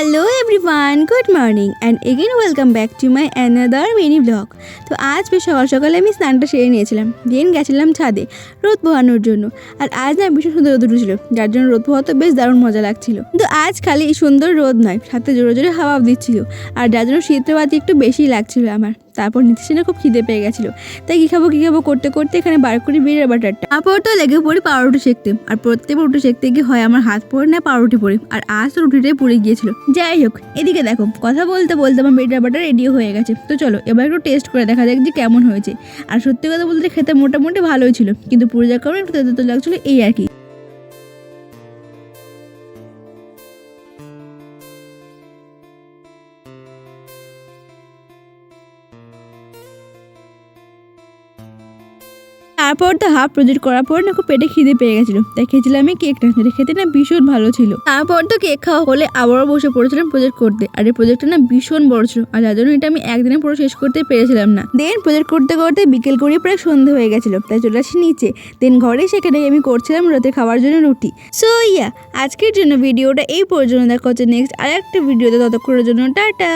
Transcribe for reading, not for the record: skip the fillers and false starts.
Hello everyone, good morning and again welcome back to my another mini blog. তো আজ বেশ সকাল সকালে আমি স্নানটা সেরে নিয়েছিলাম, দেন গেছিলাম ছাদে রোদ পোহানোর জন্য। আর আজ না ভীষণ সুন্দর রোদ উঠেছিল, যার জন্য রোদ পোহাতে বেশ দারুণ মজা লাগছিল। কিন্তু আজ খালি সুন্দর রোদ নয়, সাথে জোরে জোরে হাওয়াও দিচ্ছিল, আর যার জন্য শীতের বাতি একটু বেশি লাগছিল আমার। তারপর নিতে খুব খিদে পেয়ে গেছিলো, তাই কী খাবো করতে করতে এখানে বার করি বিড়ের বাটারটা। তারপর তো লেগে পড়ি পাউরুটি সেঁকতে, আর প্রত্যেকবার রুটি সেঁকতে গিয়ে হয় আমার হাত পড়ে না পাউরুটি পড়ে, আর আজ তো রুটিটাই পুড়ে গিয়েছিল। যাই হোক, এদিকে দেখো কথা বলতে বলতে আমার বিড়ের বাটার রেডিও হয়ে গেছে। তো চলো এবার একটু টেস্ট করে দেখা যাক যে কেমন হয়েছে। আর সত্যি কথা বলতে খেতে মোটামুটি ভালোই ছিল, কিন্তু পুড়ে যাওয়ার কারণে একটু তেতো লাগছিলো, এই আর কি। তারপর তো হাফ প্রজেক্ট করার পর না খুব পেটে খিদে পেয়ে গেছিলো, তাই খেয়েছিলাম আমি কেকটা, যেটা খেতে না ভীষণ ভালো ছিল। তারপর তো কেক খাওয়া হলে আবারও বসে পড়েছিলাম প্রজেক্ট করতে, আর এই প্রজেক্টটা না ভীষণ বড় ছিল, আর যার জন্য এটা আমি একদিনে পুরো শেষ করতে পেরেছিলাম না। দেন প্রজেক্ট করতে করতে বিকেল করে প্রায় সন্ধে হয়ে গেছিলো, তাই চলে আসি নিচে। দেন ঘরে সেখানে আমি করছিলাম রাতে খাওয়ার জন্য রুটি। সো আজকের জন্য ভিডিওটা এই পর্যন্ত। দেখা হচ্ছে নেক্সট আর একটা ভিডিওতে, ততক্ষণের জন্য টাটা।